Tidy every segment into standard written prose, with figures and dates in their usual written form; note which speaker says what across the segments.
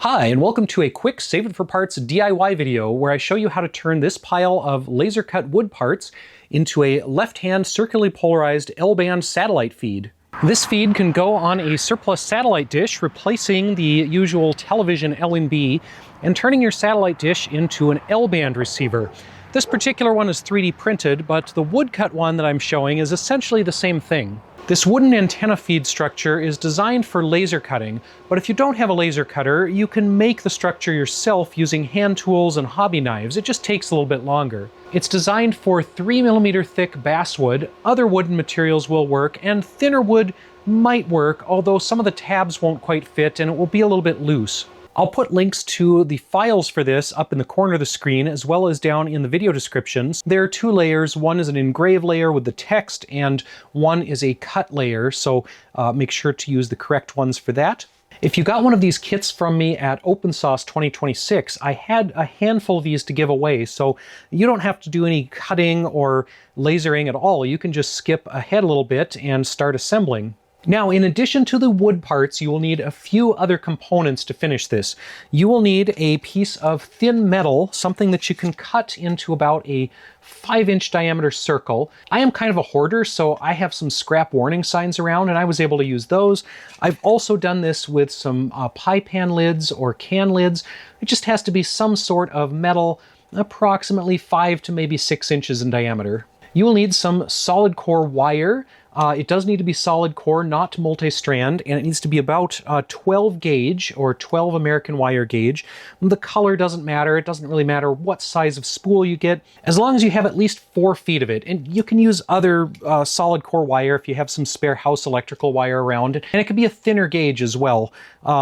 Speaker 1: Hi, and welcome to a quick Save It for Parts DIY video where I show you how to turn this pile of laser cut wood parts into a left-hand circularly polarized L-band satellite feed. This feed can go on a surplus satellite dish, replacing the usual television L and B, and turning your satellite dish into an L-band receiver. This particular one is 3D printed, but the woodcut one that I'm showing is essentially the same thing. This wooden antenna feed structure is designed for laser cutting, but if you don't have a laser cutter, you can make the structure yourself using hand tools and hobby knives. It just takes a little bit longer. It's designed for 3mm thick basswood. Other wooden materials will work, and thinner wood might work, although some of the tabs won't quite fit and it will be a little bit loose. I'll put links to the files for this up in the corner of the screen as well as down in the video descriptions. There are two layers. One is an engrave layer with the text and one is a cut layer, so make sure to use the correct ones for that. If you got one of these kits from me at Open Sauce 2026, I had a handful of these to give away, so you don't have to do any cutting or lasering at all. You can just skip ahead a little bit and start assembling. Now, in addition to the wood parts, you will need a few other components to finish this. You will need a piece of thin metal, something that you can cut into about a 5-inch diameter circle. I am kind of a hoarder, so I have some scrap warning signs around, and I was able to use those. I've also done this with some pie pan lids or can lids. It just has to be some sort of metal, approximately 5 to maybe 6 inches in diameter. You will need some solid core wire. It does need to be solid core, not multi-strand, and it needs to be about 12 gauge or 12 American wire gauge. The color doesn't matter. It doesn't really matter what size of spool you get, as long as you have at least 4 feet of it. And you can use other solid core wire if you have some spare house electrical wire around, and it could be a thinner gauge as well.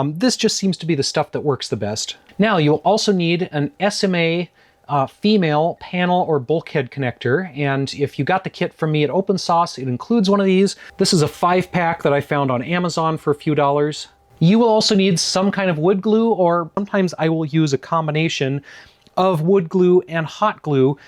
Speaker 1: This just seems to be the stuff that works the best. Now, you'll also need an SMA female panel or bulkhead connector, and if you got the kit from me at Open Sauce, it includes one of these. This is a 5-pack that I found on Amazon for a few dollars. You will also need some kind of wood glue, or sometimes I will use a combination of wood glue and hot glue.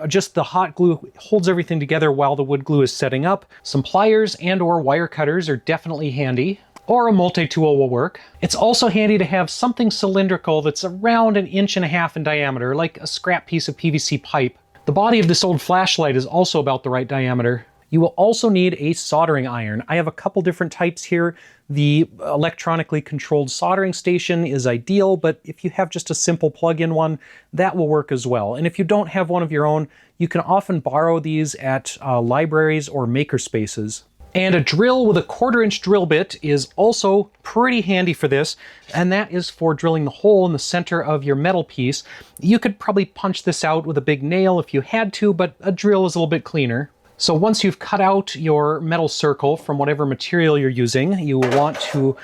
Speaker 1: Just the hot glue holds everything together while the wood glue is setting up. Some pliers and or wire cutters are definitely handy, or a multi-tool will work. It's also handy to have something cylindrical that's around 1.5 inches in diameter, like a scrap piece of PVC pipe. The body of this old flashlight is also about the right diameter. You will also need a soldering iron. I have a couple different types here. The electronically controlled soldering station is ideal, but if you have just a simple plug-in one, that will work as well. And if you don't have one of your own, you can often borrow these at libraries or makerspaces. And a drill with a 1/4-inch drill bit is also pretty handy for this, and that is for drilling the hole in the center of your metal piece. You could probably punch this out with a big nail if you had to, but a drill is a little bit cleaner. So once you've cut out your metal circle from whatever material you're using, you will want to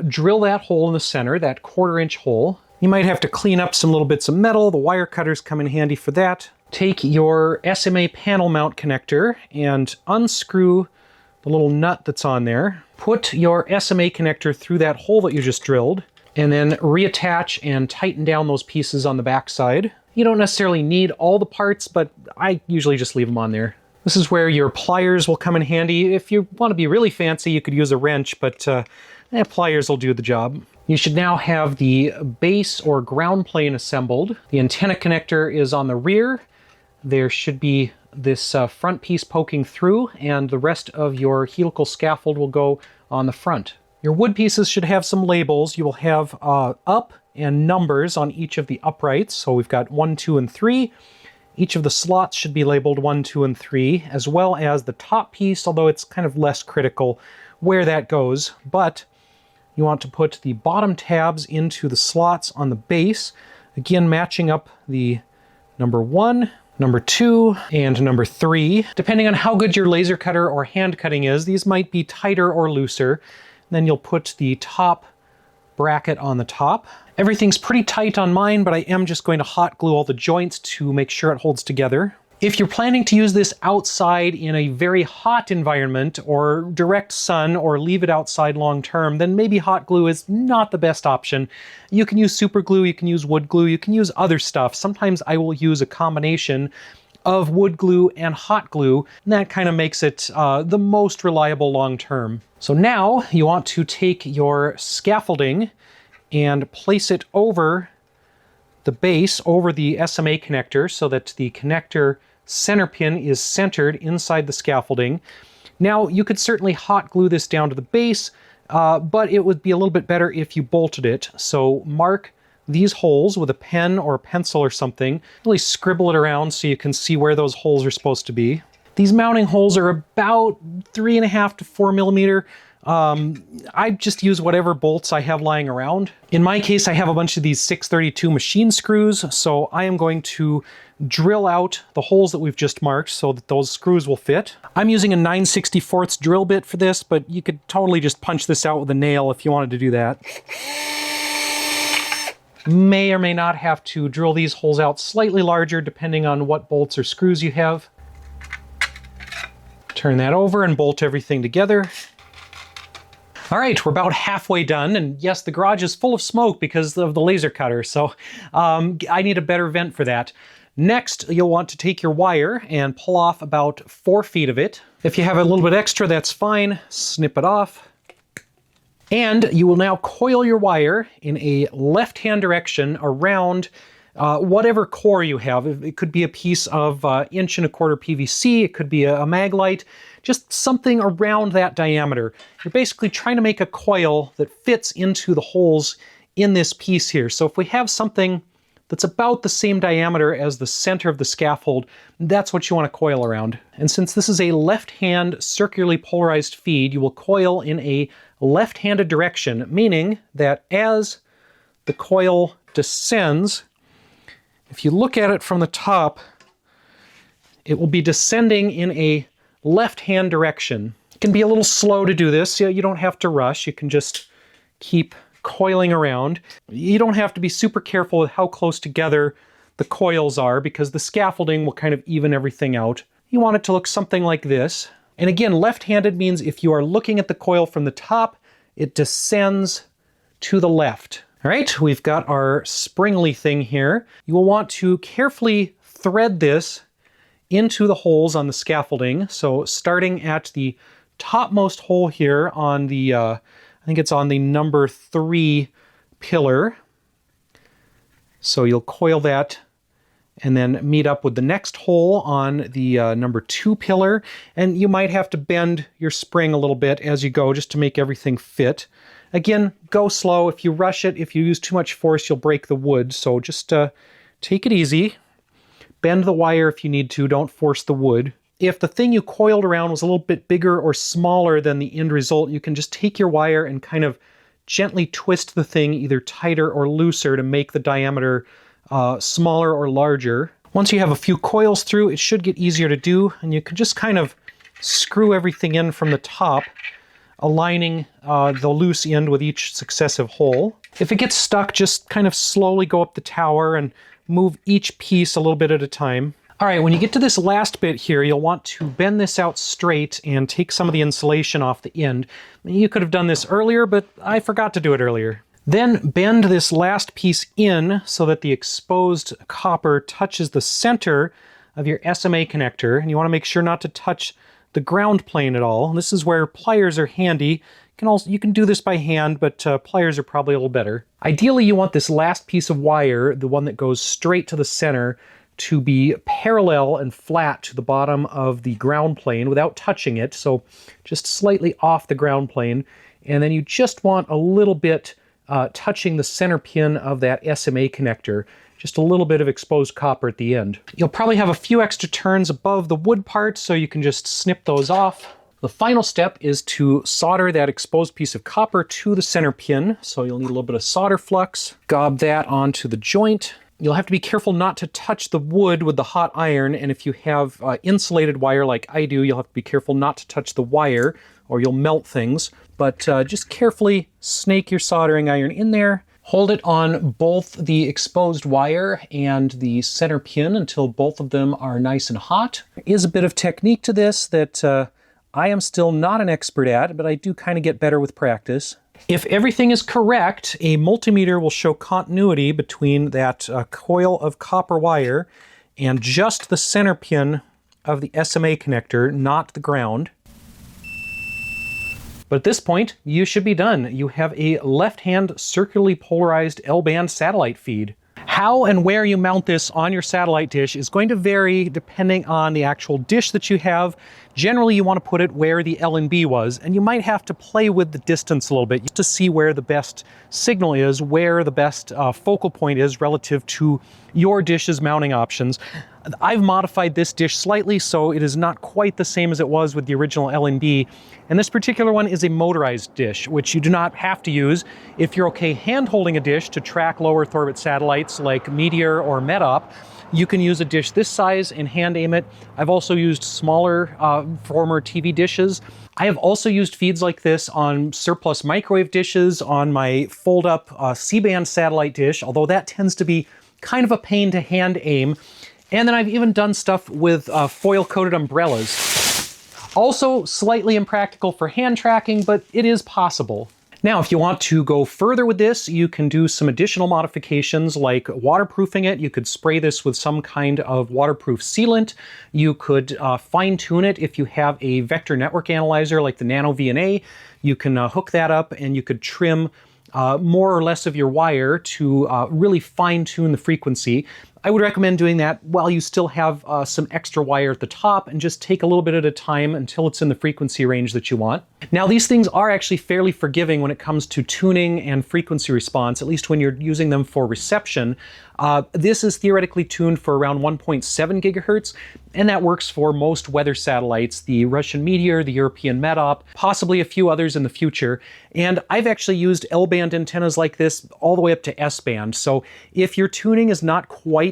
Speaker 1: drill that hole in the center, that 1/4-inch hole. You might have to clean up some little bits of metal. The wire cutters come in handy for that. Take your SMA panel mount connector and unscrew the little nut that's on there. Put your SMA connector through that hole that you just drilled, and then reattach and tighten down those pieces on the back side. You don't necessarily need all the parts, but I usually just leave them on there. This is where your pliers will come in handy. If you want to be really fancy, you could use a wrench, but pliers will do the job. You should now have the base or ground plane assembled. The antenna connector is on the rear. There should be this front piece poking through, and the rest of your helical scaffold will go on the front. Your wood pieces should have some labels. You will have up and numbers on each of the uprights. So we've got 1, 2, and 3. Each of the slots should be labeled 1, 2, and 3, as well as the top piece, although it's kind of less critical where that goes. But you want to put the bottom tabs into the slots on the base, again matching up the number 1, number 2, and number 3. Depending on how good your laser cutter or hand cutting is, these might be tighter or looser. Then you'll put the top bracket on the top. Everything's pretty tight on mine, but I am just going to hot glue all the joints to make sure it holds together. If you're planning to use this outside in a very hot environment or direct sun or leave it outside long term, then maybe hot glue is not the best option. You can use super glue, you can use wood glue, you can use other stuff. Sometimes I will use a combination of wood glue and hot glue, and that kind of makes it the most reliable long term. So now you want to take your scaffolding and place it over the base, over the SMA connector, so that the connector center pin is centered inside the scaffolding. Now, you could certainly hot glue this down to the base, but it would be a little bit better if you bolted it. So mark these holes with a pen or a pencil or something. Really scribble it around so you can see where those holes are supposed to be. These mounting holes are about 3.5 to 4 millimeter. I just use whatever bolts I have lying around. In my case, I have a bunch of these 632 machine screws, so I am going to drill out the holes that we've just marked so that those screws will fit. I'm using a 9/64 drill bit for this, but you could totally just punch this out with a nail if you wanted to do that. May or may not have to drill these holes out slightly larger depending on what bolts or screws you have. Turn that over and bolt everything together. All right, we're about halfway done, and yes, the garage is full of smoke because of the laser cutter, so I need a better vent for that. Next, you'll want to take your wire and pull off about 4 feet of it. If you have a little bit extra, that's fine. Snip it off. And you will now coil your wire in a left-hand direction around whatever core you have. It could be a piece of 1 1/4" PVC, it could be a Maglite, just something around that diameter. You're basically trying to make a coil that fits into the holes in this piece here. So if we have something that's about the same diameter as the center of the scaffold, that's what you want to coil around. And since this is a left-hand circularly polarized feed, you will coil in a left-handed direction, meaning that as the coil descends, if you look at it from the top, it will be descending in a left-hand direction. It can be a little slow to do this. You don't have to rush. You can just keep coiling around. You don't have to be super careful with how close together the coils are because the scaffolding will kind of even everything out. You want it to look something like this. And again, left-handed means if you are looking at the coil from the top, it descends to the left. All right, we've got our springly thing here. You will want to carefully thread this into the holes on the scaffolding. So starting at the topmost hole here on the, I think it's on the number 3 pillar. So you'll coil that and then meet up with the next hole on the number 2 pillar. And you might have to bend your spring a little bit as you go just to make everything fit. Again, go slow. If you rush it, if you use too much force, you'll break the wood. So just take it easy. Bend the wire if you need to. Don't force the wood. If the thing you coiled around was a little bit bigger or smaller than the end result, you can just take your wire and kind of gently twist the thing either tighter or looser to make the diameter smaller or larger. Once you have a few coils through, it should get easier to do, and you can just kind of screw everything in from the top, aligning the loose end with each successive hole. If it gets stuck, just kind of slowly go up the tower and move each piece a little bit at a time. All right, when you get to this last bit here, you'll want to bend this out straight and take some of the insulation off the end. You could have done this earlier, but I forgot to do it earlier. Then bend this last piece in so that the exposed copper touches the center of your SMA connector, and you want to make sure not to touch the ground plane at all. This is where pliers are handy. You can do this by hand, but pliers are probably a little better. Ideally, you want this last piece of wire, the one that goes straight to the center, to be parallel and flat to the bottom of the ground plane without touching it, so just slightly off the ground plane. And then you just want a little bit touching the center pin of that SMA connector, just a little bit of exposed copper at the end. You'll probably have a few extra turns above the wood part, so you can just snip those off. The final step is to solder that exposed piece of copper to the center pin, so you'll need a little bit of solder flux. Gob that onto the joint. You'll have to be careful not to touch the wood with the hot iron, and if you have insulated wire like I do, you'll have to be careful not to touch the wire or you'll melt things. But just carefully snake your soldering iron in there. Hold it on both the exposed wire and the center pin until both of them are nice and hot. There is a bit of technique to this that I am still not an expert at, but I do kind of get better with practice. If everything is correct, a multimeter will show continuity between that coil of copper wire and just the center pin of the SMA connector, not the ground. But at this point, you should be done. You have a left-hand circularly polarized L-band satellite feed. How and where you mount this on your satellite dish is going to vary depending on the actual dish that you have. Generally, you want to put it where the LNB was, and you might have to play with the distance a little bit to see where the best signal is, where the best focal point is relative to your dish's mounting options. I've modified this dish slightly, so it is not quite the same as it was with the original LNB. And this particular one is a motorized dish, which you do not have to use. If you're okay hand-holding a dish to track low Earth orbit satellites like Meteor or METOP, you can use a dish this size and hand aim it. I've also used smaller former TV dishes. I have also used feeds like this on surplus microwave dishes, on my fold-up C-band satellite dish, although that tends to be kind of a pain to hand aim. And then I've even done stuff with foil-coated umbrellas. Also slightly impractical for hand tracking, but it is possible. Now, if you want to go further with this, you can do some additional modifications like waterproofing it. You could spray this with some kind of waterproof sealant. You could fine-tune it if you have a vector network analyzer like the Nano VNA. You can hook that up and you could trim more or less of your wire to really fine-tune the frequency. I would recommend doing that while you still have some extra wire at the top, and just take a little bit at a time until it's in the frequency range that you want. Now, these things are actually fairly forgiving when it comes to tuning and frequency response, at least when you're using them for reception. This is theoretically tuned for around 1.7 gigahertz, and that works for most weather satellites, the Russian Meteor, the European METOP, possibly a few others in the future. And I've actually used L-band antennas like this all the way up to S-band. So if your tuning is not quite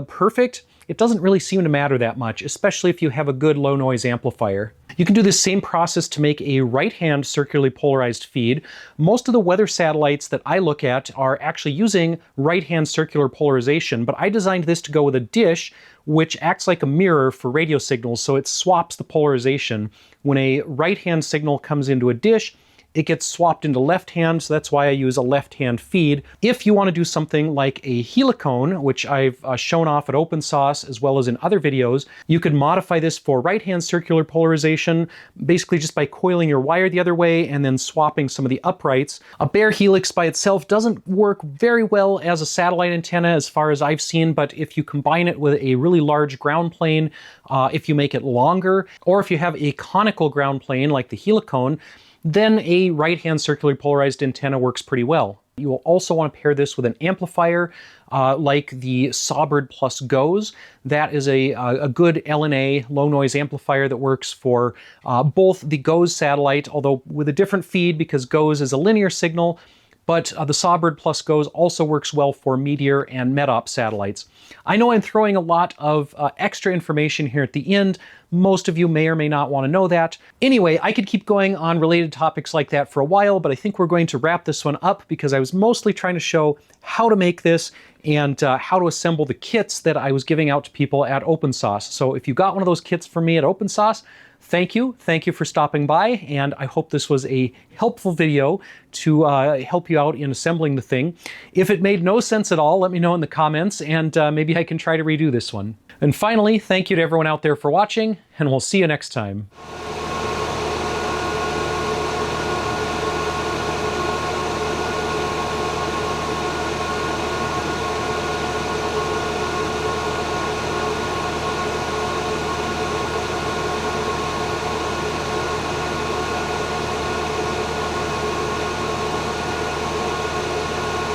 Speaker 1: perfect, it doesn't really seem to matter that much, especially if you have a good low noise amplifier. You can do this same process to make a right-hand circularly polarized feed. Most of the weather satellites that I look at are actually using right-hand circular polarization, but I designed this to go with a dish which acts like a mirror for radio signals, so it swaps the polarization. When a right-hand signal comes into a dish, it gets swapped into left-hand, so that's why I use a left-hand feed. If you want to do something like a helicone, which I've shown off at OpenSauce as well as in other videos, you could modify this for right-hand circular polarization, basically just by coiling your wire the other way and then swapping some of the uprights. A bare helix by itself doesn't work very well as a satellite antenna as far as I've seen, but if you combine it with a really large ground plane, if you make it longer, or if you have a conical ground plane like the helicone, then a right-hand circularly polarized antenna works pretty well. You will also want to pair this with an amplifier like the Sawbird Plus GOES. That is a good LNA, low noise amplifier that works for both the GOES satellite, although with a different feed because GOES is a linear signal, but the Sawbird Plus GOES also works well for Meteor and METOP satellites. I know I'm throwing a lot of extra information here at the end. Most of you may or may not want to know that. Anyway, I could keep going on related topics like that for a while, but I think we're going to wrap this one up because I was mostly trying to show how to make this and how to assemble the kits that I was giving out to people at OpenSauce. So if you got one of those kits from me at OpenSauce, thank you. Thank you for stopping by, and I hope this was a helpful video to help you out in assembling the thing. If it made no sense at all, let me know in the comments, and maybe I can try to redo this one. And finally, thank you to everyone out there for watching, and we'll see you next time.